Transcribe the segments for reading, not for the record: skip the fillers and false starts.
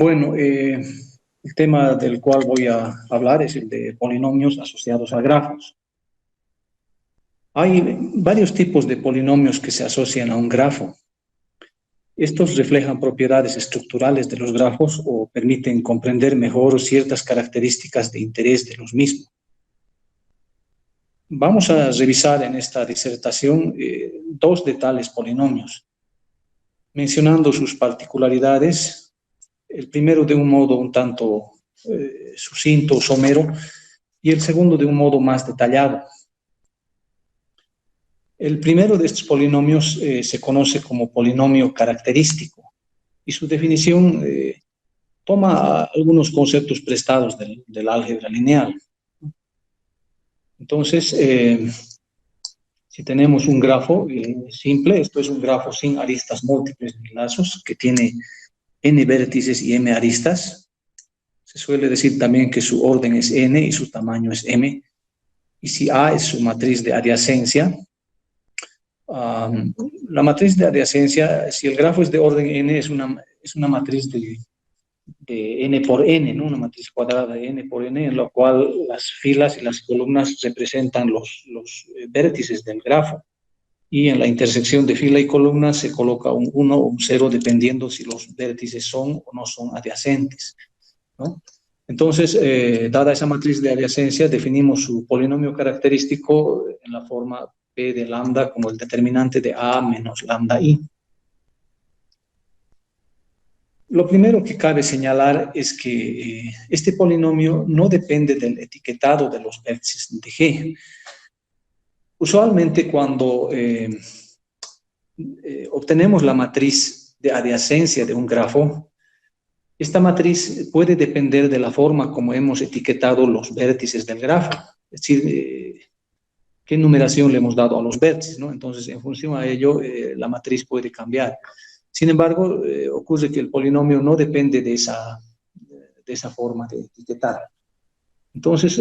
Bueno, el tema del cual voy a hablar es el de polinomios asociados a grafos. Hay varios tipos de polinomios que se asocian a un grafo. Estos reflejan propiedades estructurales de los grafos o permiten comprender mejor ciertas características de interés de los mismos. Vamos a revisar en esta disertación dos de tales polinomios, mencionando sus particularidades. El primero de un modo un tanto sucinto o somero, y el segundo de un modo más detallado. El primero de estos polinomios se conoce como polinomio característico, y su definición toma algunos conceptos prestados del álgebra lineal. Entonces, si tenemos un grafo simple, esto es un grafo sin aristas múltiples ni lazos, que tiene n vértices y m aristas. Se suele decir también que su orden es n y su tamaño es m. Y si A es su matriz de adyacencia, la matriz de adyacencia, si el grafo es de orden n, es una matriz de n por n, ¿no? Una matriz cuadrada de n por n, en la cual las filas y las columnas representan los vértices del grafo. Y en la intersección de fila y columna se coloca un 1 o un 0, dependiendo si los vértices son o no son adyacentes, ¿no? Entonces, dada esa matriz de adyacencia, definimos su polinomio característico en la forma P de lambda como el determinante de A menos lambda I. Lo primero que cabe señalar es que este polinomio no depende del etiquetado de los vértices de G. Usualmente cuando obtenemos la matriz de adyacencia de un grafo, esta matriz puede depender de la forma como hemos etiquetado los vértices del grafo, es decir, qué numeración le hemos dado a los vértices, ¿no? Entonces, en función a ello, la matriz puede cambiar. Sin embargo, ocurre que el polinomio no depende de esa forma de etiquetar. Entonces,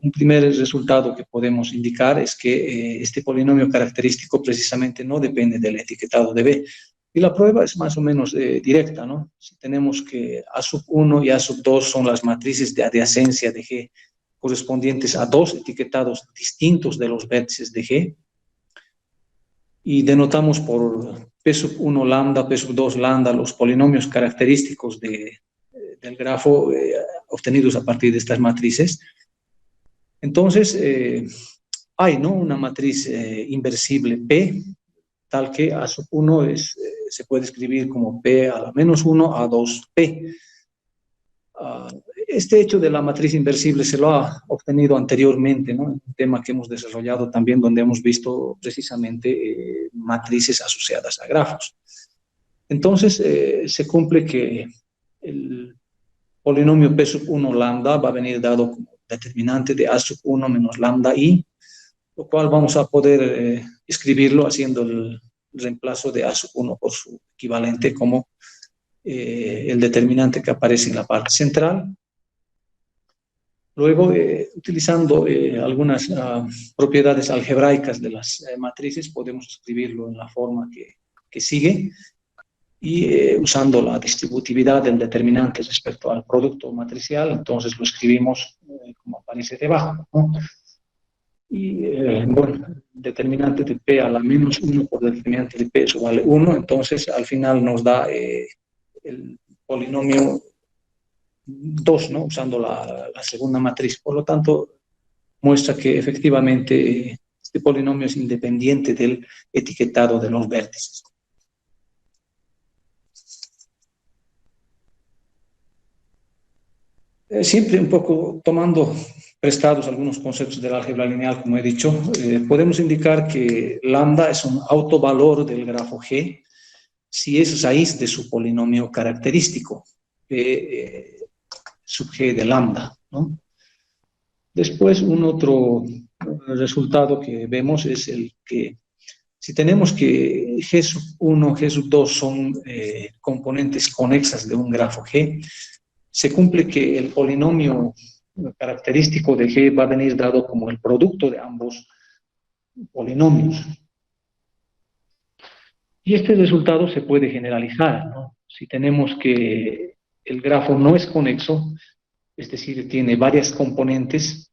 un primer resultado que podemos indicar es que este polinomio característico precisamente no depende del etiquetado de B. Y la prueba es más o menos directa, ¿no? Si tenemos que A sub 1 y A sub 2 son las matrices de adyacencia de G correspondientes a dos etiquetados distintos de los vértices de G, y denotamos por P sub 1 lambda, P sub 2 lambda, los polinomios característicos del grafo obtenidos a partir de estas matrices. Entonces, hay, ¿no?, una matriz inversible P, tal que A sub 1 se puede escribir como P a la menos 1 a 2P. Este hecho de la matriz inversible se lo ha obtenido anteriormente, ¿no?, un tema que hemos desarrollado también, donde hemos visto precisamente matrices asociadas a grafos. Entonces, se cumple que el polinomio P sub 1 lambda va a venir dado como determinante de A sub 1 menos lambda I, lo cual vamos a poder escribirlo haciendo el reemplazo de A sub 1 por su equivalente como el determinante que aparece en la parte central. Luego, utilizando algunas propiedades algebraicas de las matrices, podemos escribirlo en la forma que sigue, y usando la distributividad del determinante respecto al producto matricial, entonces lo escribimos como aparece debajo, ¿no? Y bueno, determinante de P a la menos 1 por determinante de P, eso vale 1, entonces al final nos da el polinomio 2, ¿no?, usando la segunda matriz. Por lo tanto, muestra que efectivamente este polinomio es independiente del etiquetado de los vértices. Siempre un poco tomando prestados algunos conceptos del álgebra lineal, como he dicho, podemos indicar que lambda es un autovalor del grafo G si es raíz de su polinomio característico, sub G de lambda, ¿no? Después, un otro resultado que vemos es el que si tenemos que G sub 1, G sub 2 son componentes conexas de un grafo G, se cumple que el polinomio característico de G va a venir dado como el producto de ambos polinomios. Y este resultado se puede generalizar, ¿no? Si tenemos que el grafo no es conexo, es decir, tiene varias componentes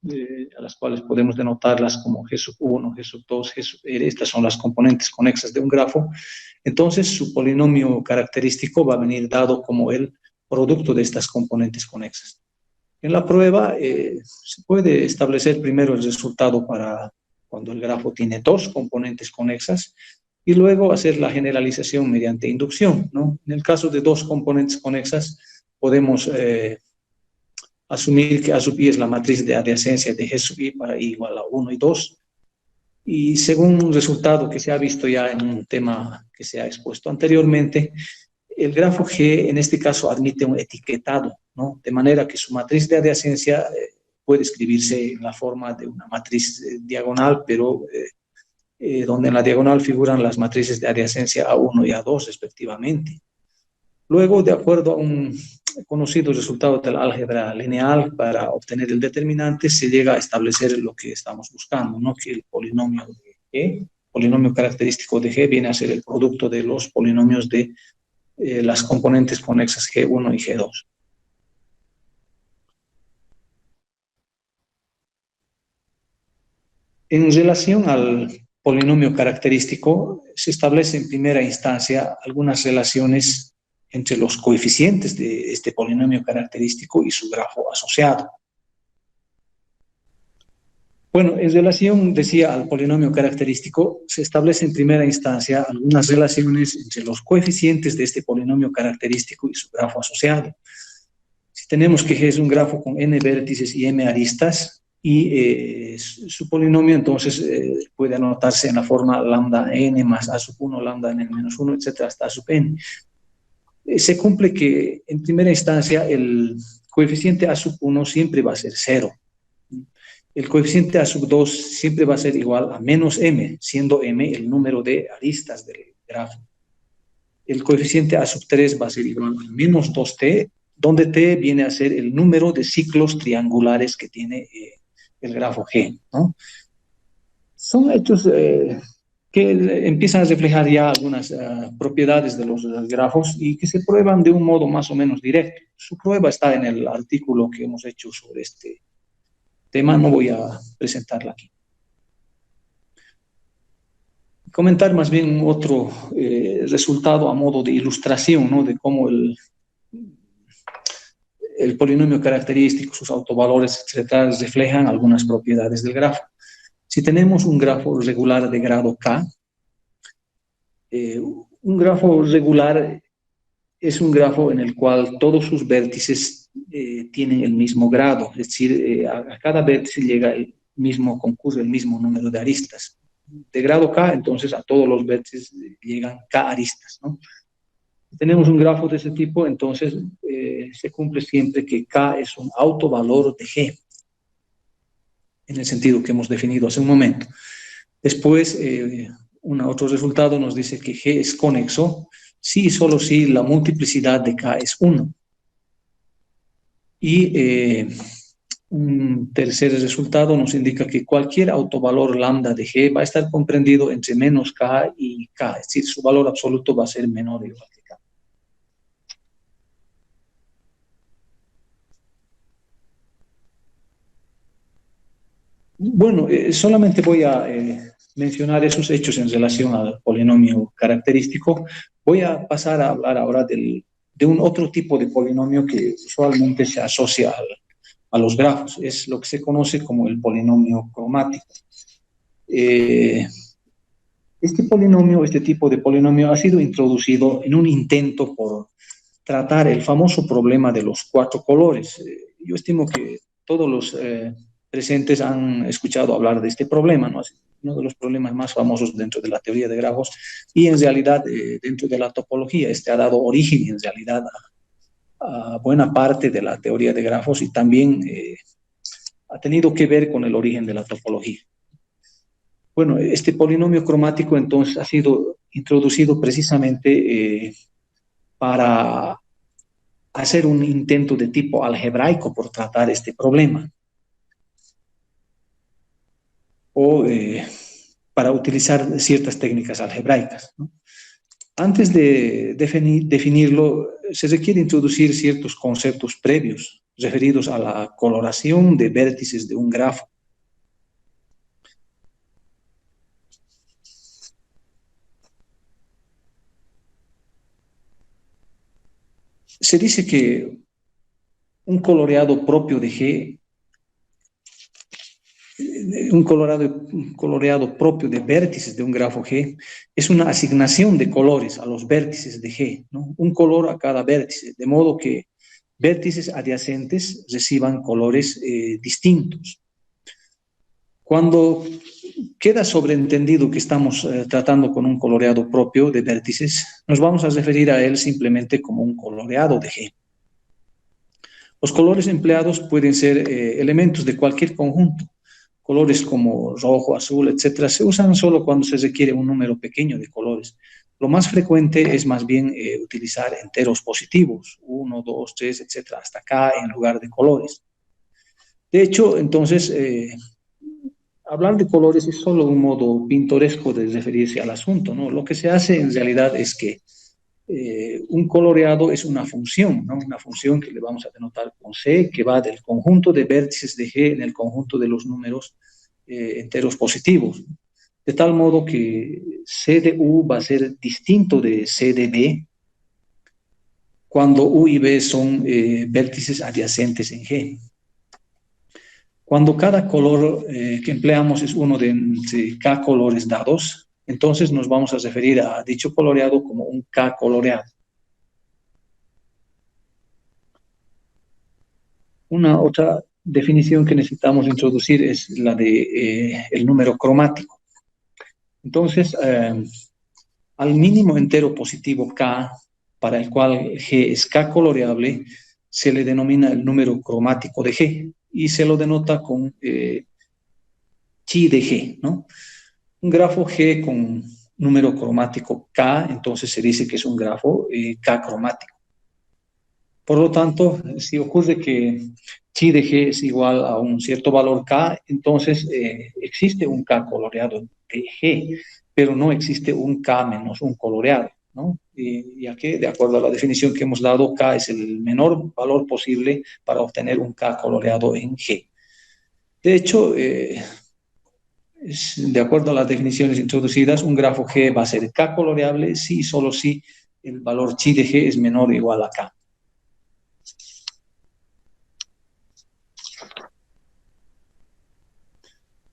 a las cuales podemos denotarlas como G sub 1, G sub 2, G sub R. Estas son las componentes conexas de un grafo. Entonces, su polinomio característico va a venir dado como el producto de estas componentes conexas. En la prueba se puede establecer primero el resultado para cuando el grafo tiene dos componentes conexas y luego hacer la generalización mediante inducción, ¿no? En el caso de dos componentes conexas, podemos asumir que A sub i es la matriz de adyacencia de G sub i para i igual a 1 y 2. Y según un resultado que se ha visto ya en un tema que se ha expuesto anteriormente, el grafo G en este caso admite un etiquetado, ¿no? De manera que su matriz de adyacencia puede escribirse en la forma de una matriz diagonal, pero donde en la diagonal figuran las matrices de adyacencia A1 y A2 respectivamente. Luego, de acuerdo a un conocido resultado de la álgebra lineal, para obtener el determinante se llega a establecer lo que estamos buscando, ¿no? Que el polinomio de G, polinomio característico de G, viene a ser el producto de los polinomios de las componentes conexas G1 y G2. En relación al polinomio característico, se establece en primera instancia algunas relaciones entre los coeficientes de este polinomio característico y su grafo asociado. Bueno, en relación, decía, al polinomio característico, se establece en primera instancia algunas relaciones entre los coeficientes de este polinomio característico y su grafo asociado. Si tenemos que G es un grafo con n vértices y m aristas, y su polinomio entonces puede anotarse en la forma lambda n más a sub 1, lambda n menos 1, etcétera, hasta a sub n. Se cumple que en primera instancia el coeficiente a sub 1 siempre va a ser 0. El coeficiente a sub 2 siempre va a ser igual a menos m, siendo m el número de aristas del grafo. El coeficiente a sub 3 va a ser igual a menos 2t, donde t viene a ser el número de ciclos triangulares que tiene el grafo G, ¿no? Son hechos que empiezan a reflejar ya algunas propiedades de los grafos y que se prueban de un modo más o menos directo. Su prueba está en el artículo que hemos hecho sobre este tema, no voy a presentarla aquí. Comentar más bien otro resultado a modo de ilustración, ¿no? De cómo el polinomio característico, sus autovalores, etcétera, reflejan algunas propiedades del grafo. Si tenemos un grafo regular de grado K, un grafo regular es un grafo en el cual todos sus vértices tienen el mismo grado, es decir, a cada vértice llega el mismo, concurre el mismo número de aristas. De grado K, entonces a todos los vértices llegan K aristas, ¿no? Si tenemos un grafo de ese tipo, entonces se cumple siempre que K es un autovalor de G, en el sentido que hemos definido hace un momento. Después, otro resultado nos dice que G es conexo si y solo si la multiplicidad de K es 1. Y un tercer resultado nos indica que cualquier autovalor lambda de G va a estar comprendido entre menos K y K, es decir, su valor absoluto va a ser menor o igual que K. Bueno, solamente voy a mencionar esos hechos en relación al polinomio característico. Voy a pasar a hablar ahora de un otro tipo de polinomio que usualmente se asocia a los grafos. Es lo que se conoce como el polinomio cromático. Este tipo de polinomio ha sido introducido en un intento por tratar el famoso problema de los 4 colores. Yo estimo que todos los presentes han escuchado hablar de este problema, ¿no? Es uno de los problemas más famosos dentro de la teoría de grafos y en realidad dentro de la topología. Este ha dado origen en realidad a buena parte de la teoría de grafos y también ha tenido que ver con el origen de la topología. Bueno, este polinomio cromático entonces ha sido introducido precisamente para hacer un intento de tipo algebraico por tratar este problema. O para utilizar ciertas técnicas algebraicas, ¿no? Antes de definirlo, se requiere introducir ciertos conceptos previos referidos a la coloración de vértices de un grafo. Se dice que un coloreado propio de G, un coloreado propio de vértices de un grafo G, es una asignación de colores a los vértices de G, ¿no? Un color a cada vértice, de modo que vértices adyacentes reciban colores distintos. Cuando queda sobreentendido que estamos tratando con un coloreado propio de vértices, nos vamos a referir a él simplemente como un coloreado de G. Los colores empleados pueden ser elementos de cualquier conjunto. Colores como rojo, azul, etcétera, se usan solo cuando se requiere un número pequeño de colores. Lo más frecuente es más bien utilizar enteros positivos, 1, 2, 3, etcétera, hasta K en lugar de colores. De hecho, entonces, hablar de colores es solo un modo pintoresco de referirse al asunto, ¿no? Lo que se hace en realidad es que un coloreado es una función, ¿no? Una función que le vamos a denotar con C, que va del conjunto de vértices de G en el conjunto de los números enteros positivos. De tal modo que C de U va a ser distinto de C de B cuando U y B son vértices adyacentes en G. Cuando cada color que empleamos es uno de K colores dados, entonces nos vamos a referir a dicho coloreado como un K coloreado. Una otra definición que necesitamos introducir es la de el número cromático. Entonces, al mínimo entero positivo K, para el cual G es K coloreable, se le denomina el número cromático de G y se lo denota con chi de G, ¿no? Un grafo G con número cromático K, entonces se dice que es un grafo K cromático. Por lo tanto, si ocurre que chi de G es igual a un cierto valor K, entonces existe un K coloreado de G, pero no existe un K menos un coloreado, ¿no? Ya que, de acuerdo a la definición que hemos dado, K es el menor valor posible para obtener un K coloreado en G. De hecho, de acuerdo a las definiciones introducidas, un grafo G va a ser K coloreable si y solo si el valor chi de G es menor o igual a K.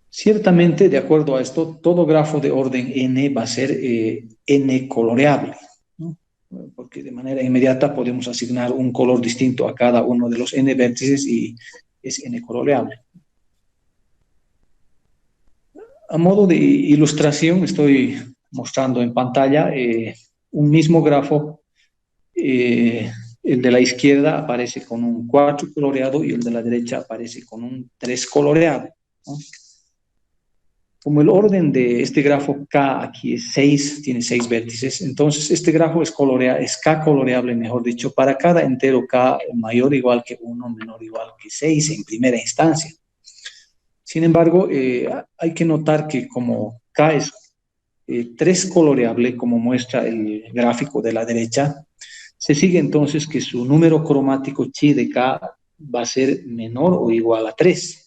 Ciertamente, de acuerdo a esto, todo grafo de orden n va a ser n coloreable, ¿no? Porque de manera inmediata podemos asignar un color distinto a cada uno de los n vértices y es n coloreable. A modo de ilustración, estoy mostrando en pantalla un mismo grafo. El de la izquierda aparece con un 4 coloreado y el de la derecha aparece con un 3 coloreado, ¿no? Como el orden de este grafo K aquí es 6, tiene 6 vértices, entonces este grafo es K coloreable, mejor dicho, para cada entero K mayor o igual que 1, menor o igual que 6 en primera instancia. Sin embargo, hay que notar que como K es 3 coloreable, como muestra el gráfico de la derecha, se sigue entonces que su número cromático chi de K va a ser menor o igual a 3.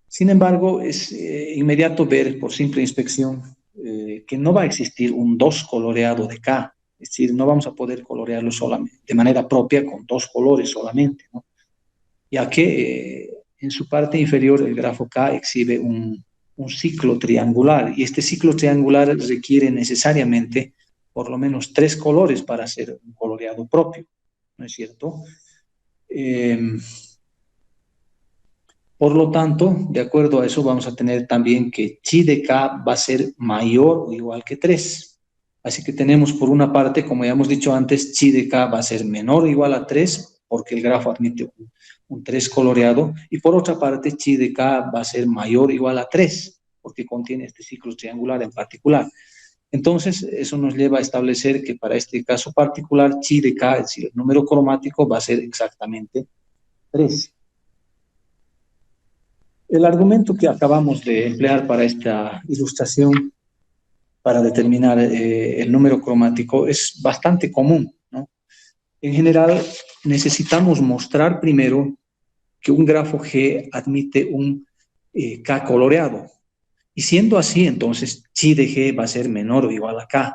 Sin embargo, es inmediato ver por simple inspección que no va a existir un 2 coloreado de K. Es decir, no vamos a poder colorearlo solamente, de manera propia con 2 colores solamente, ¿no? Ya que en su parte inferior el grafo K exhibe un ciclo triangular y este ciclo triangular requiere necesariamente por lo menos 3 colores para hacer un coloreado propio, ¿no es cierto? Por lo tanto, de acuerdo a eso, vamos a tener también que chi de K va a ser mayor o igual que 3. Así que tenemos por una parte, como ya hemos dicho antes, chi de K va a ser menor o igual a 3, porque el grafo admite un 3 coloreado, y por otra parte, chi de K va a ser mayor o igual a 3, porque contiene este ciclo triangular en particular. Entonces, eso nos lleva a establecer que para este caso particular, chi de K, es decir, el número cromático, va a ser exactamente 3. El argumento que acabamos de emplear para esta ilustración para determinar el número cromático es bastante común, ¿no? En general, necesitamos mostrar primero que un grafo G admite un K coloreado. Y siendo así, entonces, chi de G va a ser menor o igual a K.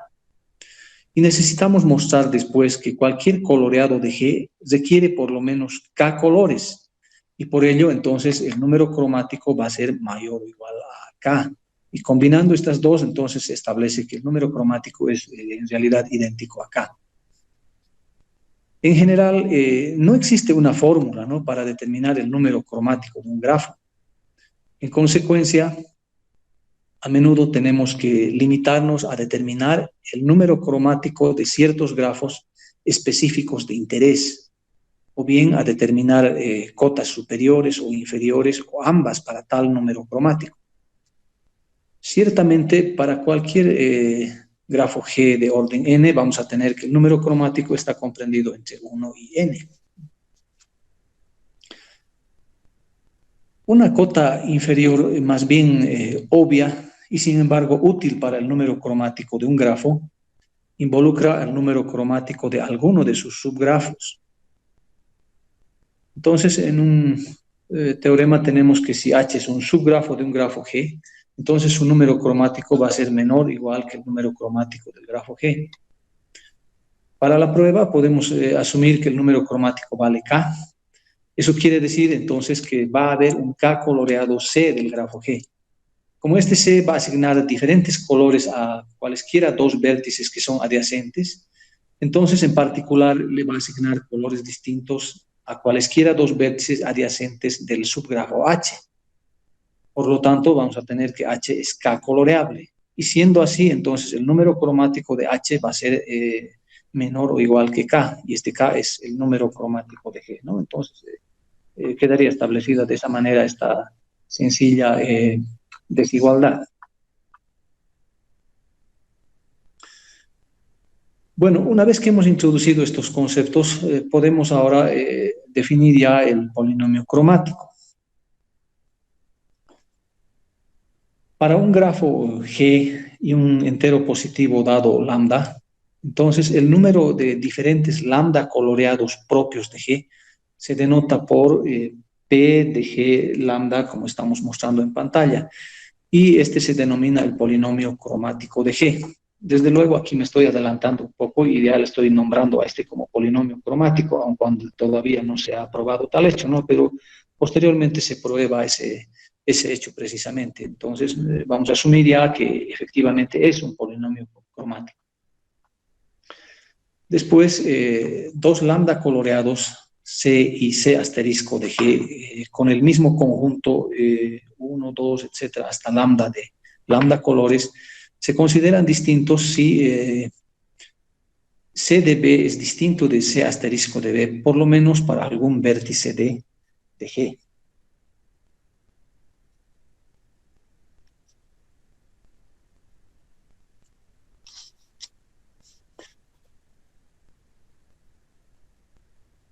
Y necesitamos mostrar después que cualquier coloreado de G requiere por lo menos K colores. Y por ello, entonces, el número cromático va a ser mayor o igual a K. Y combinando estas dos, entonces se establece que el número cromático es en realidad idéntico a K. En general, no existe una fórmula, ¿no?, para determinar el número cromático de un grafo. En consecuencia, a menudo tenemos que limitarnos a determinar el número cromático de ciertos grafos específicos de interés, o bien a determinar cotas superiores o inferiores, o ambas para tal número cromático. Ciertamente, para cualquier grafo G de orden n, vamos a tener que el número cromático está comprendido entre 1 y n. Una cota inferior más bien obvia y sin embargo útil para el número cromático de un grafo involucra el número cromático de alguno de sus subgrafos. Entonces, en un teorema tenemos que si H es un subgrafo de un grafo G, entonces su número cromático va a ser menor o igual que el número cromático del grafo G. Para la prueba podemos asumir que el número cromático vale K. Eso quiere decir entonces que va a haber un K coloreado C del grafo G. Como este C va a asignar diferentes colores a cualesquiera dos vértices que son adyacentes, entonces en particular le va a asignar colores distintos a cualesquiera dos vértices adyacentes del subgrafo H. Por lo tanto, vamos a tener que H es K coloreable. Y siendo así, entonces el número cromático de H va a ser menor o igual que K, y este K es el número cromático de G, ¿no? Entonces, quedaría establecida de esa manera esta sencilla desigualdad. Bueno, una vez que hemos introducido estos conceptos, podemos ahora definir ya el polinomio cromático. Para un grafo G y un entero positivo dado lambda, entonces el número de diferentes lambda coloreados propios de G se denota por P de G lambda, como estamos mostrando en pantalla, y este se denomina el polinomio cromático de G. Desde luego aquí me estoy adelantando un poco y ya le estoy nombrando a este como polinomio cromático, aun cuando todavía no se ha probado tal hecho, ¿no? Pero posteriormente se prueba ese hecho precisamente. Entonces vamos a asumir ya que efectivamente es un polinomio cromático. Después, dos lambda coloreados C y C asterisco de G con el mismo conjunto 1, 2, etcétera, hasta lambda de lambda colores, se consideran distintos si C de B es distinto de C asterisco de B, por lo menos para algún vértice de G.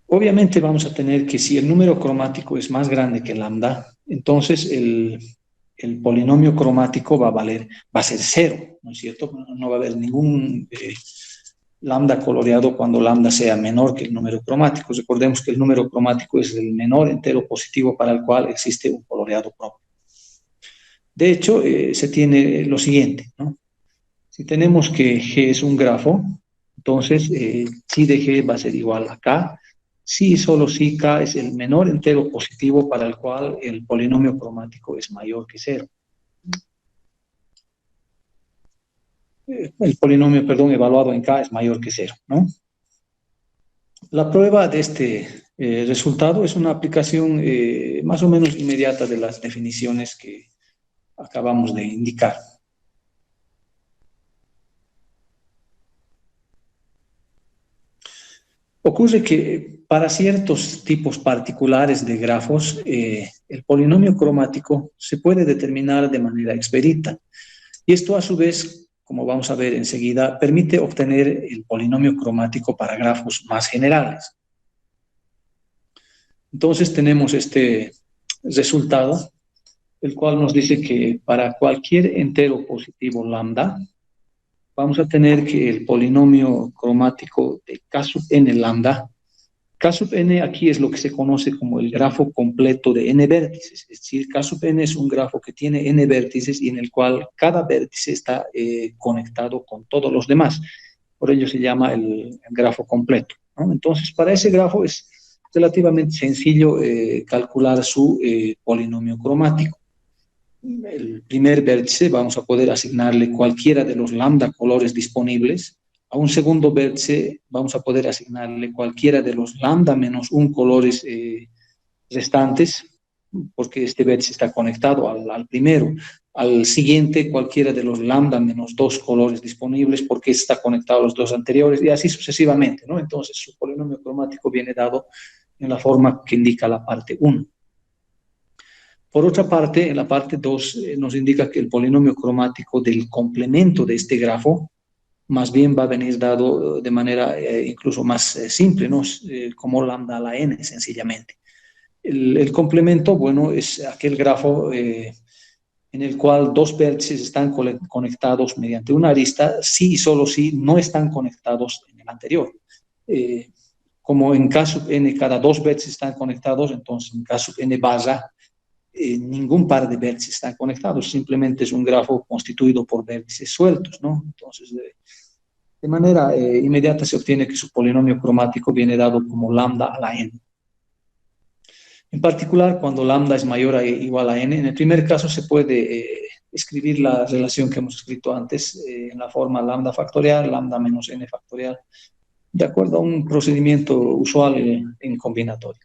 Obviamente vamos a tener que si el número cromático es más grande que lambda, entonces el polinomio cromático va a ser cero, ¿no es cierto? No va a haber ningún lambda coloreado cuando lambda sea menor que el número cromático. Recordemos que el número cromático es el menor entero positivo para el cual existe un coloreado propio. De hecho, se tiene lo siguiente, ¿no? Si tenemos que G es un grafo, entonces chi de G va a ser igual a K, si y solo si K es el menor entero positivo para el cual el polinomio cromático es mayor que cero. El polinomio, perdón, evaluado en K es mayor que cero, ¿no? La prueba de este resultado es una aplicación más o menos inmediata de las definiciones que acabamos de indicar. Ocurre que para ciertos tipos particulares de grafos, el polinomio cromático se puede determinar de manera expedita. Y esto a su vez, como vamos a ver enseguida, permite obtener el polinomio cromático para grafos más generales. Entonces tenemos este resultado, el cual nos dice que para cualquier entero positivo lambda, vamos a tener que el polinomio cromático de K sub n lambda, K sub n aquí es lo que se conoce como el grafo completo de n vértices, es decir, K sub n es un grafo que tiene n vértices y en el cual cada vértice está conectado con todos los demás. Por ello se llama el grafo completo, ¿no? Entonces, para ese grafo es relativamente sencillo calcular su polinomio cromático. El primer vértice vamos a poder asignarle cualquiera de los lambda colores disponibles. A un segundo vértice vamos a poder asignarle cualquiera de los lambda menos un colores restantes, porque este vértice está conectado al primero. Al siguiente, cualquiera de los lambda menos dos colores disponibles, porque está conectado a los dos anteriores, y así sucesivamente, ¿no? Entonces, su polinomio cromático viene dado en la forma que indica la parte 1. Por otra parte, en la parte 2 nos indica que el polinomio cromático del complemento de este grafo más bien va a venir dado de manera incluso más simple, ¿no? Como lambda a la n, sencillamente. El complemento, bueno, es aquel grafo en el cual dos vértices están conectados mediante una arista, si y solo si no están conectados en el anterior. Como en K sub n cada dos vértices están conectados, entonces en K sub n barra ningún par de vértices están conectados, simplemente es un grafo constituido por vértices sueltos, ¿no? Entonces, de manera inmediata se obtiene que su polinomio cromático viene dado como lambda a la n. En particular, cuando lambda es mayor o igual a n, en el primer caso se puede escribir la relación que hemos escrito antes en la forma lambda factorial, lambda menos n factorial, de acuerdo a un procedimiento usual en combinatorio.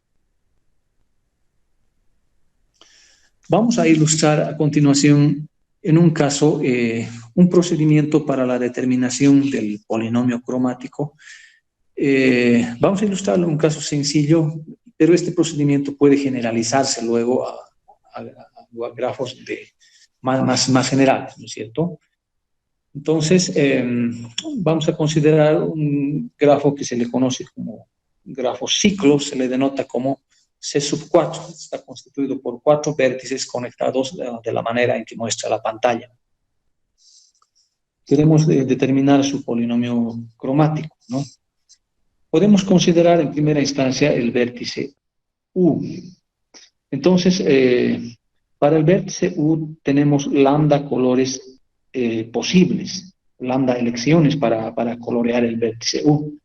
Vamos a ilustrar a continuación, en un caso, un procedimiento para la determinación del polinomio cromático. Vamos a ilustrarlo en un caso sencillo, pero este procedimiento puede generalizarse luego a grafos más generales, ¿no es cierto? Entonces, vamos a considerar un grafo que se le conoce como grafo ciclo, se le denota como C sub 4, está constituido por 4 vértices conectados de la manera en que muestra la pantalla. Queremos determinar su polinomio cromático, ¿no? Podemos considerar en primera instancia el vértice U. Entonces, para el vértice U tenemos lambda colores posibles, lambda elecciones para colorear el vértice U.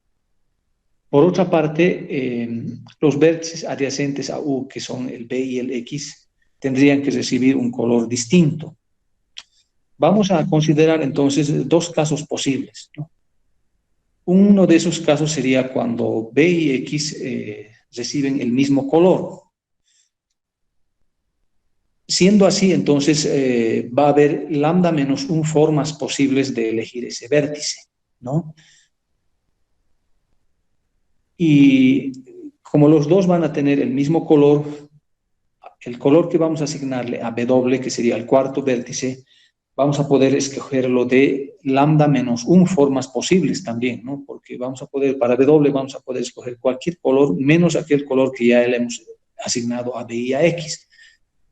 Por otra parte, los vértices adyacentes a U, que son el B y el X, tendrían que recibir un color distinto. Vamos a considerar entonces dos casos posibles, ¿no? Uno de esos casos sería cuando B y X reciben el mismo color. Siendo así, entonces va a haber lambda menos un formas posibles de elegir ese vértice, ¿no? Y como los dos van a tener el mismo color, el color que vamos a asignarle a W, que sería el cuarto vértice, vamos a poder escogerlo de lambda menos un formas posibles también, ¿no? Porque vamos a poder, para W vamos a poder escoger cualquier color menos aquel color que ya le hemos asignado a B y a X.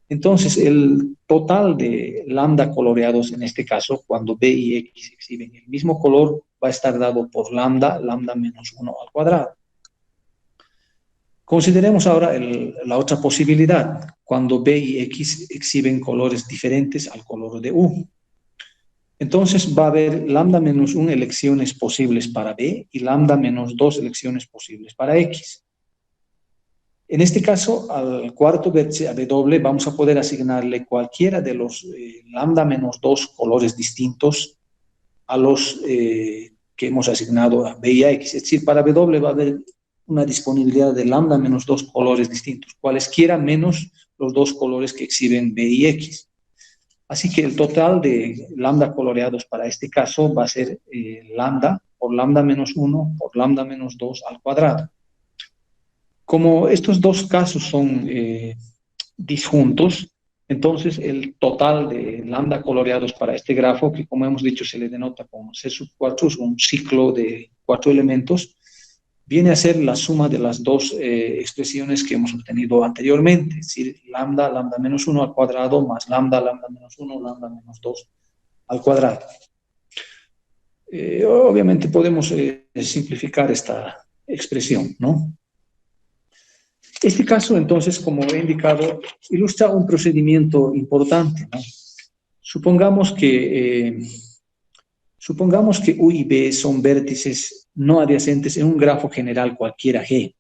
Entonces, el total de lambda coloreados en este caso, cuando B y X exhiben el mismo color, va a estar dado por lambda menos 1 al cuadrado. Consideremos ahora la otra posibilidad, cuando B y X exhiben colores diferentes al color de U. Entonces va a haber lambda menos 1 elecciones posibles para B y lambda menos 2 elecciones posibles para X. En este caso, al cuarto vértice, a W, vamos a poder asignarle cualquiera de los lambda menos 2 colores distintos a los que hemos asignado a B y a X. Es decir, para W va a haber una disponibilidad de lambda menos 2 colores distintos, cualesquiera menos los dos colores que exhiben B y X. Así que el total de lambda coloreados para este caso va a ser lambda por lambda menos 1 por lambda menos 2 al cuadrado. Como estos dos casos son disjuntos, entonces el total de lambda coloreados para este grafo, que como hemos dicho se le denota como C sub 4, es un ciclo de 4 elementos, viene a ser la suma de las dos expresiones que hemos obtenido anteriormente, es decir, lambda menos 1 al cuadrado más lambda menos 1, lambda menos 2 al cuadrado. Obviamente podemos simplificar esta expresión, ¿no? Este caso, entonces, como he indicado, ilustra un procedimiento importante, ¿no? Supongamos que U y B son vértices no adyacentes en un grafo general cualquiera G.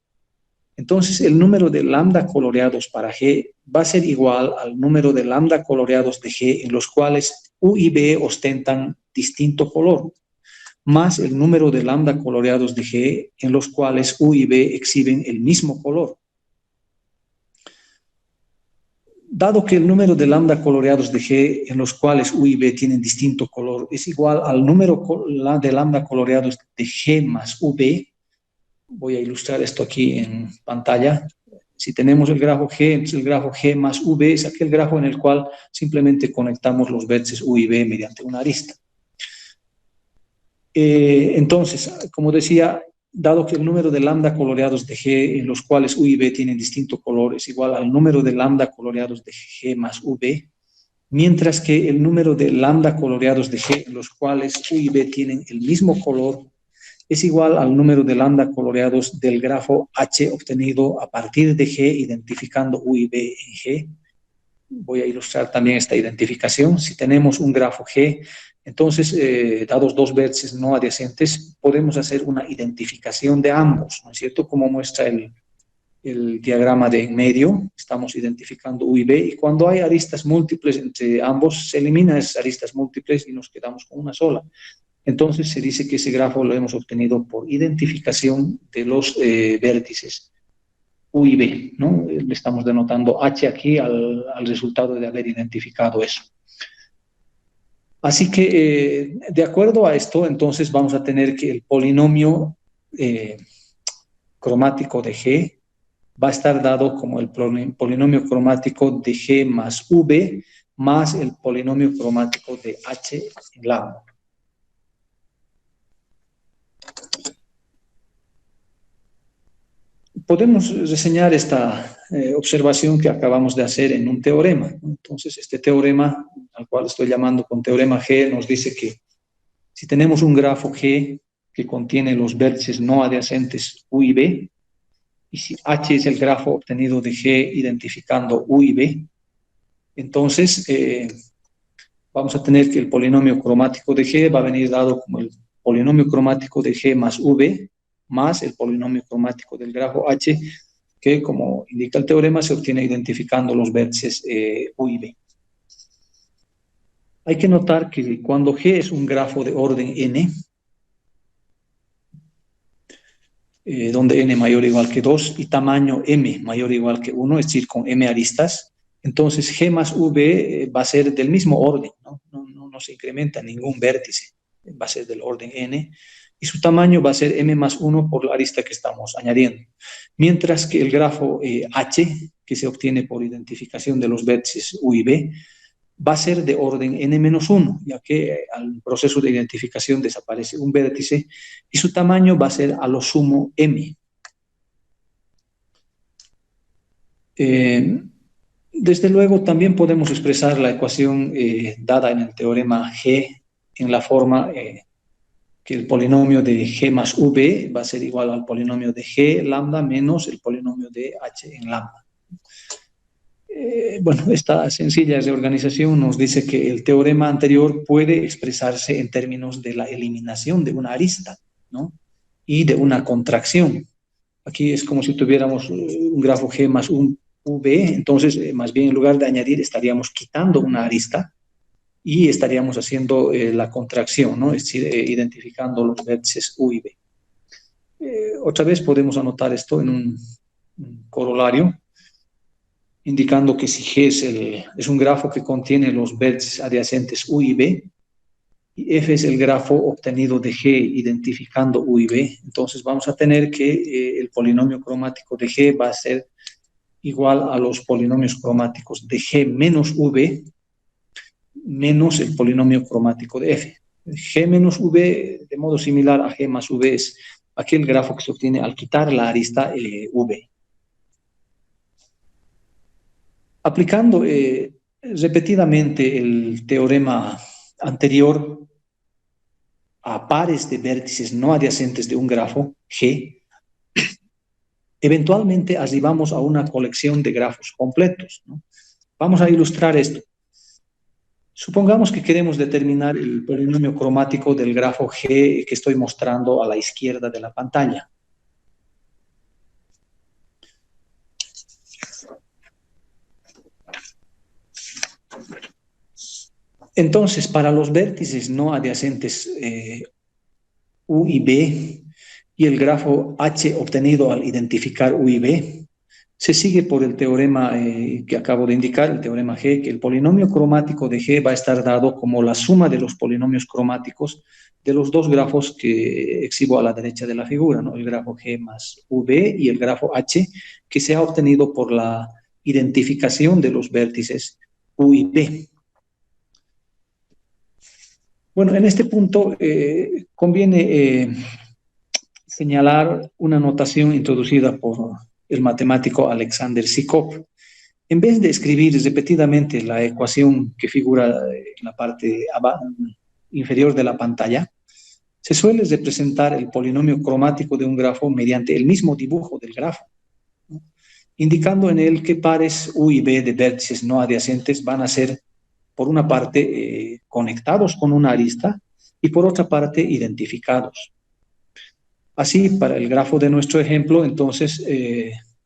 Entonces, el número de lambda coloreados para G va a ser igual al número de lambda coloreados de G en los cuales U y B ostentan distinto color, más el número de lambda coloreados de G en los cuales U y B exhiben el mismo color. Dado que el número de lambda coloreados de G en los cuales U y B tienen distinto color es igual al número de lambda coloreados de G más UB, voy a ilustrar esto aquí en pantalla. Si tenemos el grafo G, entonces el grafo G más V es aquel grafo en el cual simplemente conectamos los vértices U y B mediante una arista. Entonces, como decía, dado que el número de lambda coloreados de G en los cuales U y B tienen distinto color es igual al número de lambda coloreados de G más V, mientras que el número de lambda coloreados de G en los cuales U y B tienen el mismo color es igual al número de lambda coloreados del grafo H obtenido a partir de G identificando U y B en G. Voy a ilustrar también esta identificación. Si tenemos un grafo G, entonces, dados dos vértices no adyacentes, podemos hacer una identificación de ambos, ¿no es cierto? Como muestra el diagrama de en medio, estamos identificando U y B, y cuando hay aristas múltiples entre ambos, se eliminan esas aristas múltiples y nos quedamos con una sola. Entonces se dice que ese grafo lo hemos obtenido por identificación de los vértices U y B, ¿no? Le estamos denotando H aquí al resultado de haber identificado eso. Así que, de acuerdo a esto, entonces vamos a tener que el polinomio cromático de G va a estar dado como el polinomio cromático de G más V más el polinomio cromático de H en lambda. Podemos reseñar esta observación que acabamos de hacer en un teorema. Entonces, este teorema, al cual estoy llamando con teorema G, nos dice que si tenemos un grafo G que contiene los vértices no adyacentes U y B, y si H es el grafo obtenido de G identificando U y B, entonces vamos a tener que el polinomio cromático de G va a venir dado como el polinomio cromático de G más V más el polinomio cromático del grafo H, que como indica el teorema se obtiene identificando los vértices U y B. Hay que notar que cuando G es un grafo de orden n, donde n mayor o igual que 2 y tamaño m mayor o igual que 1, es decir, con m aristas, entonces G más V va a ser del mismo orden, ¿no? No se incrementa ningún vértice, va a ser del orden n, y su tamaño va a ser m más 1 por la arista que estamos añadiendo. Mientras que el grafo H, que se obtiene por identificación de los vértices U y B, va a ser de orden n-1, ya que al proceso de identificación desaparece un vértice y su tamaño va a ser a lo sumo m. Desde luego también podemos expresar la ecuación dada en el teorema G en la forma que el polinomio de G más V va a ser igual al polinomio de G lambda menos el polinomio de H en lambda. Bueno, esta sencilla reorganización nos dice que el teorema anterior puede expresarse en términos de la eliminación de una arista, ¿no? Y de una contracción. Aquí es como si tuviéramos un grafo G más un V, entonces más bien en lugar de añadir estaríamos quitando una arista y estaríamos haciendo la contracción, ¿no? Es decir, identificando los vértices U y B. Otra vez podemos anotar esto en un corolario, indicando que si G es un grafo que contiene los vértices adyacentes U y B, y F es el grafo obtenido de G identificando U y B, entonces vamos a tener que el polinomio cromático de G va a ser igual a los polinomios cromáticos de G menos V menos el polinomio cromático de F. G menos V, de modo similar a G más V, es aquel grafo que se obtiene al quitar la arista V. Aplicando repetidamente el teorema anterior a pares de vértices no adyacentes de un grafo G, eventualmente arribamos a una colección de grafos completos, ¿no? Vamos a ilustrar esto. Supongamos que queremos determinar el polinomio cromático del grafo G que estoy mostrando a la izquierda de la pantalla. Entonces, para los vértices no adyacentes U y B y el grafo H obtenido al identificar U y B, se sigue por el teorema que acabo de indicar, el teorema G, que el polinomio cromático de G va a estar dado como la suma de los polinomios cromáticos de los dos grafos que exhibo a la derecha de la figura, ¿no? El grafo G más UV y el grafo H, que se ha obtenido por la identificación de los vértices U y B. Bueno, en este punto conviene señalar una notación introducida por el matemático Alexander Zhikov. En vez de escribir repetidamente la ecuación que figura en la parte inferior de la pantalla, se suele representar el polinomio cromático de un grafo mediante el mismo dibujo del grafo, ¿no? Indicando en él que pares U y B de vértices no adyacentes van a ser, por una parte, conectados con una arista y por otra parte, identificados. Así, para el grafo de nuestro ejemplo, entonces,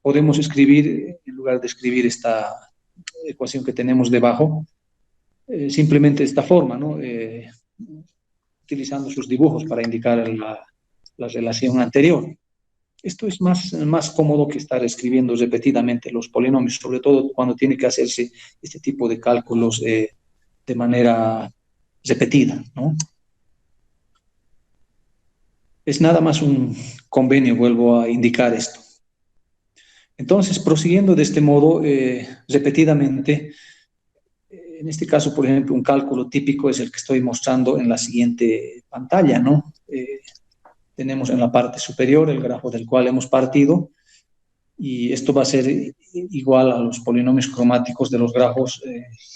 podemos escribir, en lugar de escribir esta ecuación que tenemos debajo, simplemente de esta forma, ¿no? Utilizando sus dibujos para indicar la relación anterior. Esto es más cómodo que estar escribiendo repetidamente los polinomios, sobre todo cuando tiene que hacerse este tipo de cálculos de manera repetida, ¿no? Es nada más un convenio, vuelvo a indicar esto. Entonces, prosiguiendo de este modo, repetidamente, en este caso, por ejemplo, un cálculo típico es el que estoy mostrando en la siguiente pantalla, ¿no? Tenemos en la parte superior el grafo del cual hemos partido, y esto va a ser igual a los polinomios cromáticos de los grafos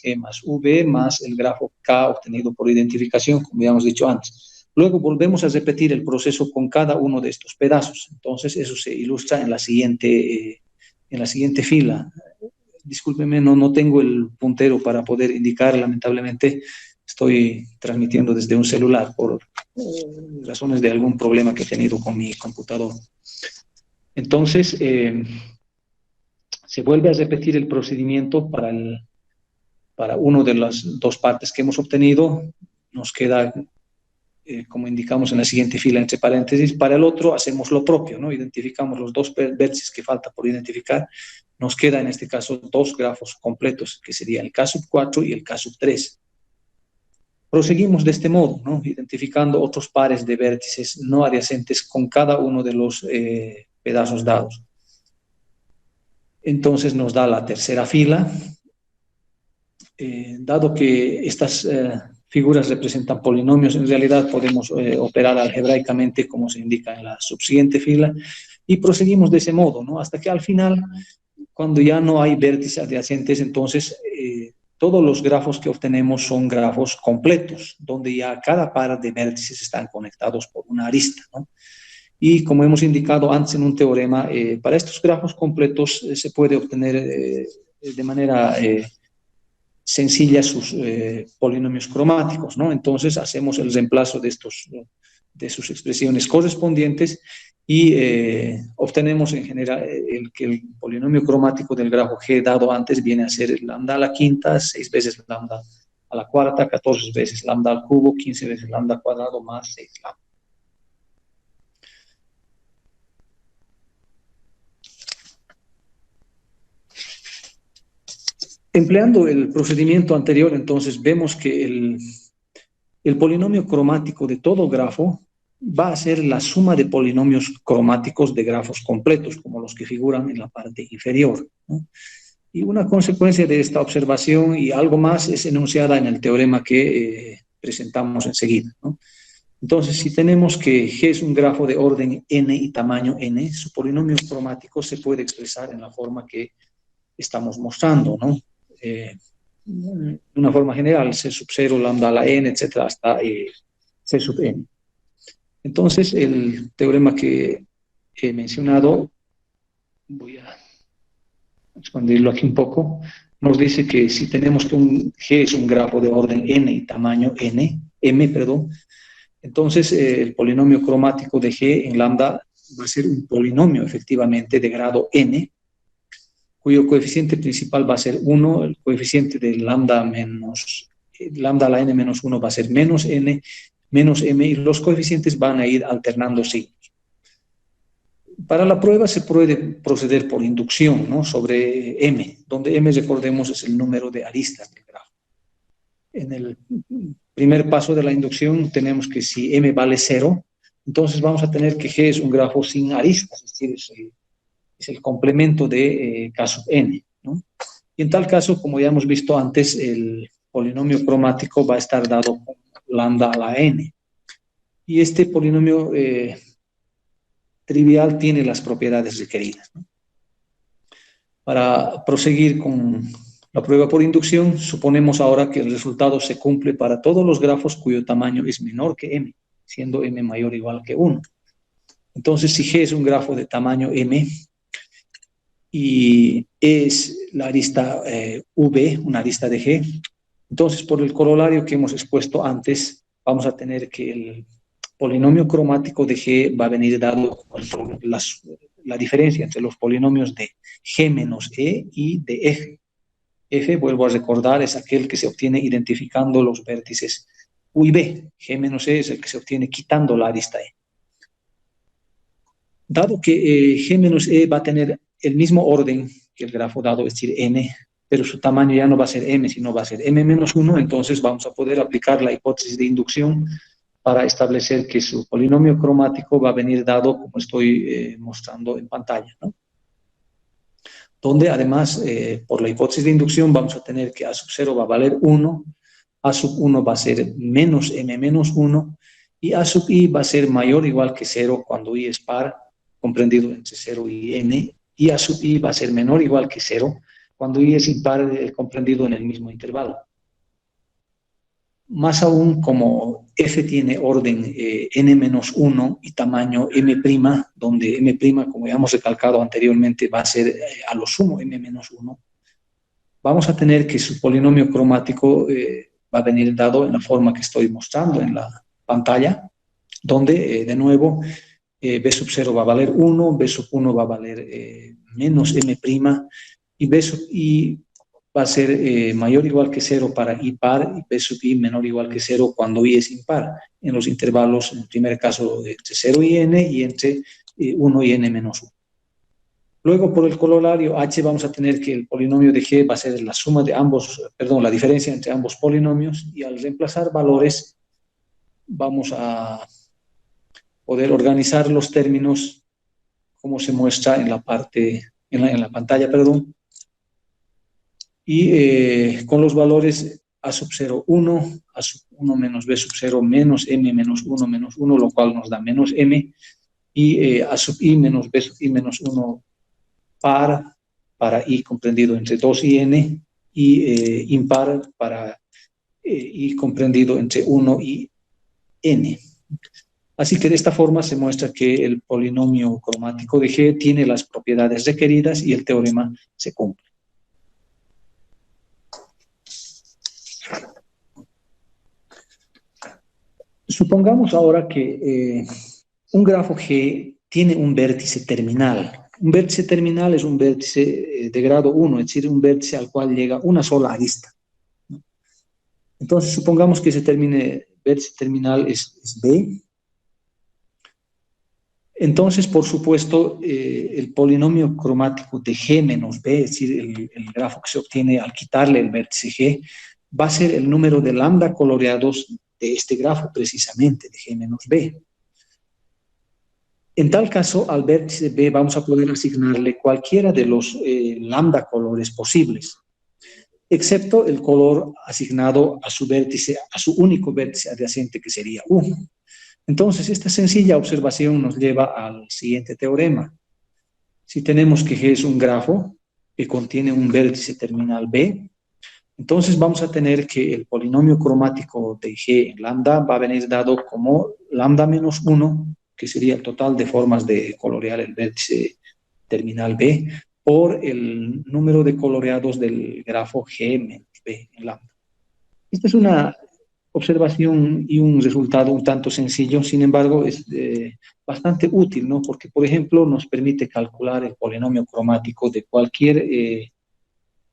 G más V más el grafo K obtenido por identificación, como ya hemos dicho antes. Luego volvemos a repetir el proceso con cada uno de estos pedazos. Entonces, eso se ilustra en la siguiente fila. Discúlpeme, no tengo el puntero para poder indicar, lamentablemente estoy transmitiendo desde un celular por razones de algún problema que he tenido con mi computador. Entonces, se vuelve a repetir el procedimiento para uno de las dos partes que hemos obtenido. Nos queda, como indicamos en la siguiente fila entre paréntesis. Para el otro hacemos lo propio, ¿no? Identificamos los dos vértices que falta por identificar. Nos queda en este caso dos grafos completos, que sería el K sub 4 y el K sub 3. Proseguimos de este modo, ¿no? Identificando otros pares de vértices no adyacentes con cada uno de los pedazos dados. Entonces nos da la tercera fila. Dado que estas figuras representan polinomios, en realidad podemos operar algebraicamente como se indica en la subsiguiente fila, y proseguimos de ese modo, ¿no? Hasta que al final, cuando ya no hay vértices adyacentes, entonces todos los grafos que obtenemos son grafos completos, donde ya cada par de vértices están conectados por una arista, ¿no? Y como hemos indicado antes en un teorema, para estos grafos completos se puede obtener de manera sencilla sus polinomios cromáticos, ¿no? Entonces hacemos el reemplazo de sus expresiones correspondientes y obtenemos en general que el polinomio cromático del grafo G dado antes viene a ser lambda a la quinta, 6 veces lambda a la cuarta, 14 veces lambda al cubo, 15 veces lambda al cuadrado más 6 lambda. Empleando el procedimiento anterior, entonces, vemos que el polinomio cromático de todo grafo va a ser la suma de polinomios cromáticos de grafos completos, como los que figuran en la parte inferior, ¿no? Y una consecuencia de esta observación y algo más es enunciada en el teorema que presentamos enseguida, ¿no? Entonces, si tenemos que G es un grafo de orden n y tamaño n, su polinomio cromático se puede expresar en la forma que estamos mostrando, ¿no? De una forma general, C sub 0, lambda a la n, etcétera, hasta C sub n. Entonces, el teorema que he mencionado, voy a expandirlo aquí un poco, nos dice que si tenemos que G es un grafo de orden n y tamaño m, perdón, entonces el polinomio cromático de G en lambda va a ser un polinomio efectivamente de grado n, cuyo coeficiente principal va a ser 1, el coeficiente de lambda a la n menos 1 va a ser menos n, menos m, y los coeficientes van a ir alternando signos. Para la prueba se puede proceder por inducción, ¿no?, sobre m, donde m, recordemos, es el número de aristas del grafo. En el primer paso de la inducción tenemos que si m vale 0, entonces vamos a tener que G es un grafo sin aristas, es decir, es el complemento de K sub n, ¿no? Y en tal caso, como ya hemos visto antes, el polinomio cromático va a estar dado con lambda a la n. Y este polinomio trivial tiene las propiedades requeridas, ¿no? Para proseguir con la prueba por inducción, suponemos ahora que el resultado se cumple para todos los grafos cuyo tamaño es menor que m, siendo m mayor o igual que 1. Entonces, si G es un grafo de tamaño m y es la arista V, una arista de G, entonces por el corolario que hemos expuesto antes, vamos a tener que el polinomio cromático de G va a venir dado por la diferencia entre los polinomios de G menos E y de F. F, vuelvo a recordar, es aquel que se obtiene identificando los vértices U y B. G menos E es el que se obtiene quitando la arista E. Dado que G menos E va a tener el mismo orden que el grafo dado, es decir, n, pero su tamaño ya no va a ser m, sino va a ser m menos 1, entonces vamos a poder aplicar la hipótesis de inducción para establecer que su polinomio cromático va a venir dado como estoy mostrando en pantalla, ¿no? Donde además, por la hipótesis de inducción, vamos a tener que a sub 0 va a valer 1, a sub 1 va a ser menos m menos 1, y a sub i va a ser mayor o igual que 0 cuando i es par, comprendido entre 0 y n, y a sub i va a ser menor o igual que 0 cuando i es impar, comprendido en el mismo intervalo. Más aún, como f tiene orden n-1 y tamaño m', donde m', como ya hemos recalcado anteriormente, va a ser a lo sumo m-1, vamos a tener que su polinomio cromático va a venir dado en la forma que estoy mostrando en la pantalla, donde, de nuevo, b sub 0 va a valer 1, b sub 1 va a valer menos m', y b sub i va a ser mayor o igual que 0 para i par, y b sub i menor o igual que 0 cuando i es impar, en los intervalos, en el primer caso, entre 0 y n, y entre 1 y n menos 1. Luego, por el corolario h, vamos a tener que el polinomio de g va a ser la suma de ambos, perdón, la diferencia entre ambos polinomios, y al reemplazar valores, vamos a poder organizar los términos como se muestra en la parte, en la pantalla, perdón. Y con los valores a sub 0, 1, a sub 1 menos b sub 0 menos m menos 1, lo cual nos da menos m, y a sub i menos b sub i menos 1 par para i comprendido entre 2 y n, y impar para i comprendido entre 1 y n. Así que de esta forma se muestra que el polinomio cromático de G tiene las propiedades requeridas y el teorema se cumple. Supongamos ahora que un grafo G tiene un vértice terminal. Un vértice terminal es un vértice de grado 1, es decir, un vértice al cual llega una sola arista. Entonces, supongamos que ese vértice terminal es B. Entonces, por supuesto, el polinomio cromático de G menos B, es decir, el grafo que se obtiene al quitarle el vértice G, va a ser el número de lambda coloreados de este grafo, precisamente, de G menos B. En tal caso, al vértice B vamos a poder asignarle cualquiera de los lambda colores posibles, excepto el color asignado a su vértice, a su único vértice adyacente, que sería 1. Entonces, esta sencilla observación nos lleva al siguiente teorema. Si tenemos que G es un grafo que contiene un vértice terminal B, Entonces vamos a tener que el polinomio cromático de G en lambda va a venir dado como lambda menos 1, que sería el total de formas de colorear el vértice terminal B, por el número de coloreados del grafo G menos B en lambda. Esta es una observación y un resultado un tanto sencillo, sin embargo es bastante útil, ¿no? Porque, por ejemplo, nos permite calcular el polinomio cromático de cualquier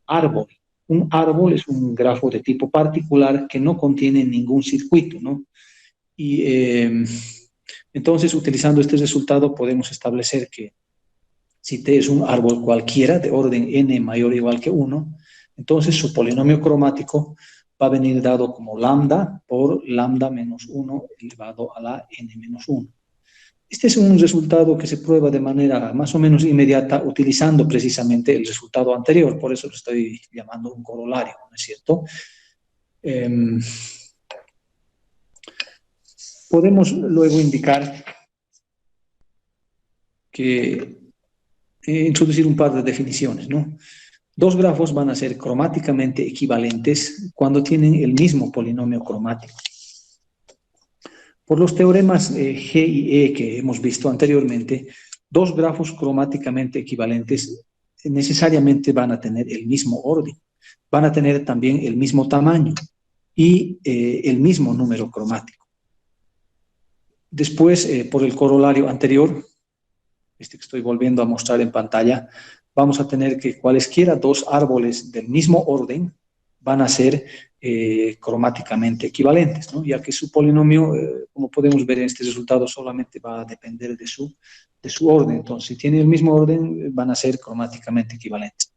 árbol. Un árbol es un grafo de tipo particular que no contiene ningún circuito, ¿no? Y entonces, utilizando este resultado, podemos establecer que si T es un árbol cualquiera de orden n mayor o igual que 1, entonces su polinomio cromático va a venir dado como lambda por lambda menos 1 elevado a la n menos 1. Este es un resultado que se prueba de manera más o menos inmediata utilizando precisamente el resultado anterior, por eso lo estoy llamando un corolario, ¿no es cierto? Podemos luego indicar que introducir un par de definiciones, ¿no? Dos grafos van a ser cromáticamente equivalentes cuando tienen el mismo polinomio cromático. Por los teoremas G y E que hemos visto anteriormente, dos grafos cromáticamente equivalentes necesariamente van a tener el mismo orden, van a tener también el mismo tamaño y el mismo número cromático. Después, por el corolario anterior, este que estoy volviendo a mostrar en pantalla, vamos a tener que cualesquiera dos árboles del mismo orden van a ser cromáticamente equivalentes, ¿no? Ya que su polinomio, como podemos ver en este resultado, solamente va a depender de su orden. Entonces, si tiene el mismo orden, van a ser cromáticamente equivalentes.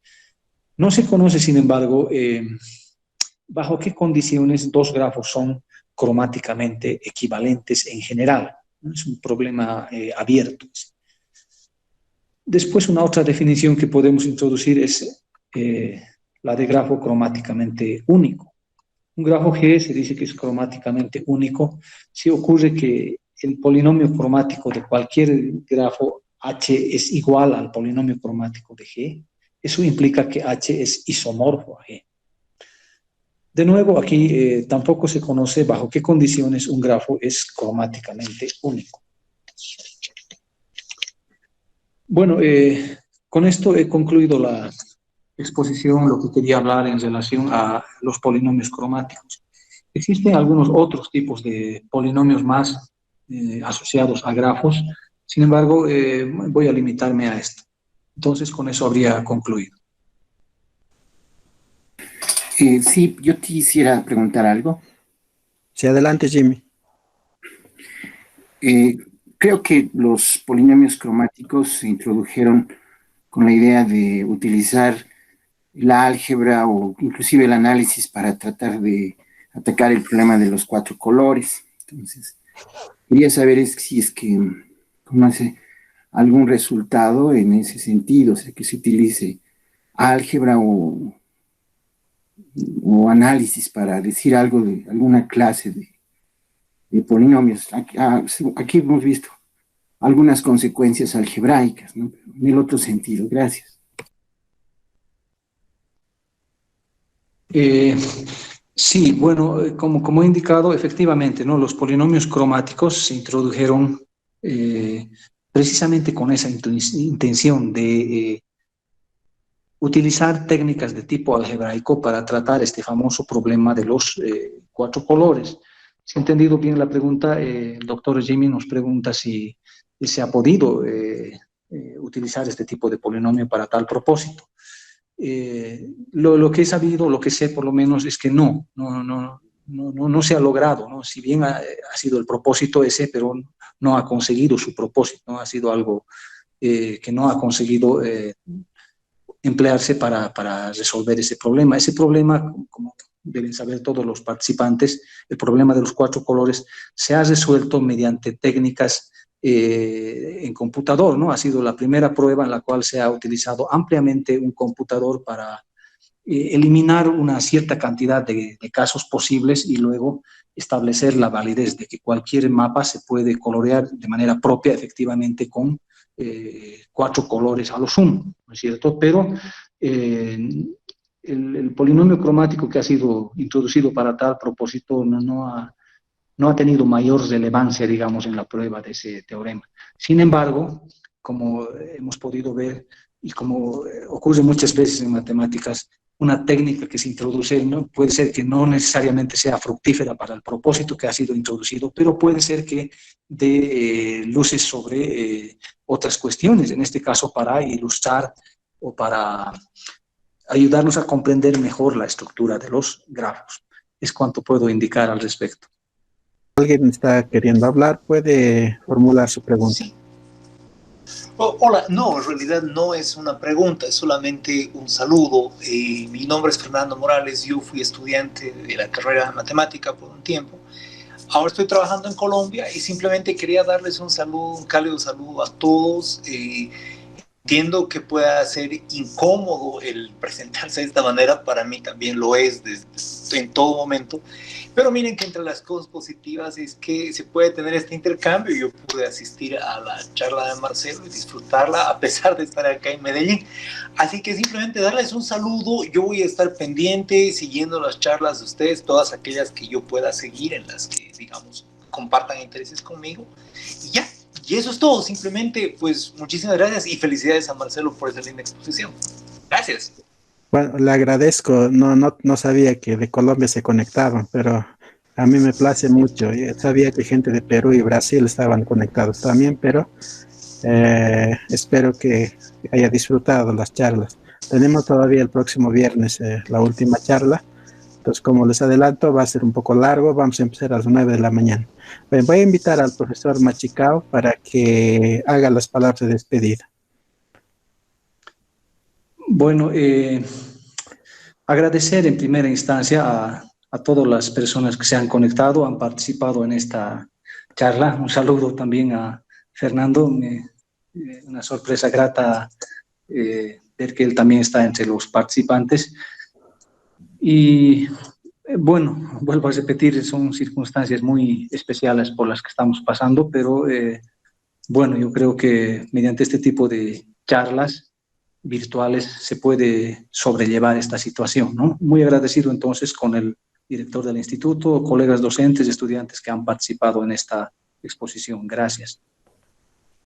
No se conoce, sin embargo, bajo qué condiciones dos grafos son cromáticamente equivalentes en general. Es un problema abierto. Después, una otra definición que podemos introducir es la de grafo cromáticamente único. Un grafo G se dice que es cromáticamente único si ocurre que el polinomio cromático de cualquier grafo H es igual al polinomio cromático de G. Eso implica que H es isomorfo a G. De nuevo, aquí tampoco se conoce bajo qué condiciones un grafo es cromáticamente único. Bueno, con esto he concluido la exposición, lo que quería hablar en relación a los polinomios cromáticos. Existen algunos otros tipos de polinomios más asociados a grafos, sin embargo, voy a limitarme a esto. Entonces, con eso habría concluido. Sí, yo quisiera preguntar algo. Sí, adelante, Jimmy. Creo que los polinomios cromáticos se introdujeron con la idea de utilizar la álgebra o inclusive el análisis para tratar de atacar el problema de los cuatro colores. Entonces, quería saber si es que conoce algún resultado en ese sentido, o sea, que se utilice álgebra o análisis para decir algo de alguna clase de polinomios. Aquí hemos visto algunas consecuencias algebraicas, ¿no? En el otro sentido. Gracias. Sí, bueno, como he indicado, efectivamente, ¿no? Los polinomios cromáticos se introdujeron precisamente con esa intención de utilizar técnicas de tipo algebraico para tratar este famoso problema de los cuatro colores. Si he entendido bien la pregunta, el doctor Jimmy nos pregunta si se ha podido utilizar este tipo de polinomio para tal propósito. Lo que he sabido, lo que sé por lo menos es que no se ha logrado, ¿no? Si bien ha sido el propósito ese, pero no ha conseguido su propósito, ¿no? Ha sido algo que no ha conseguido emplearse para resolver ese problema. Ese problema, como deben saber todos los participantes, el problema de los cuatro colores se ha resuelto mediante técnicas en computador, ¿no? Ha sido la primera prueba en la cual se ha utilizado ampliamente un computador para eliminar una cierta cantidad de casos posibles y luego establecer la validez de que cualquier mapa se puede colorear de manera propia, efectivamente, con cuatro colores a lo sumo, ¿no es cierto? Pero el polinomio cromático que ha sido introducido para tal propósito no ha tenido mayor relevancia, digamos, en la prueba de ese teorema. Sin embargo, como hemos podido ver y como ocurre muchas veces en matemáticas, una técnica que se introduce ¿no? puede ser que no necesariamente sea fructífera para el propósito que ha sido introducido, pero puede ser que dé luces sobre otras cuestiones, en este caso para ilustrar o para ayudarnos a comprender mejor la estructura de los grafos. Es cuanto puedo indicar al respecto. ¿Alguien está queriendo hablar? Puede formular su pregunta. Sí. Hola, no, en realidad no es una pregunta, es solamente un saludo. Mi nombre es Fernando Morales, yo fui estudiante de la carrera de matemática por un tiempo. Ahora estoy trabajando en Colombia y simplemente quería darles un saludo, un cálido saludo a todos. Entiendo que pueda ser incómodo el presentarse de esta manera, para mí también lo es en todo momento, pero miren que entre las cosas positivas es que se puede tener este intercambio. Yo pude asistir a la charla de Marcelo y disfrutarla a pesar de estar acá en Medellín, así que simplemente darles un saludo. Yo voy a estar pendiente, siguiendo las charlas de ustedes, todas aquellas que yo pueda seguir, en las que, digamos, compartan intereses conmigo, y ya. Y eso es todo, simplemente, pues, muchísimas gracias y felicidades a Marcelo por esa linda exposición. Gracias. Bueno, le agradezco. No sabía que de Colombia se conectaban, pero a mí me place mucho. Yo sabía que gente de Perú y Brasil estaban conectados también, pero espero que haya disfrutado las charlas. Tenemos todavía el próximo viernes la última charla. Entonces, como les adelanto, va a ser un poco largo. Vamos a empezar a las 9 de la mañana. Bien, voy a invitar al profesor Machicao para que haga las palabras de despedida. Bueno, agradecer en primera instancia a todas las personas que se han conectado, han participado en esta charla. Un saludo también a Fernando. Una sorpresa grata ver que él también está entre los participantes. Y bueno, vuelvo a repetir, son circunstancias muy especiales por las que estamos pasando, pero bueno, yo creo que mediante este tipo de charlas virtuales se puede sobrellevar esta situación, ¿no? Muy agradecido entonces con el director del instituto, colegas docentes, estudiantes que han participado en esta exposición. Gracias.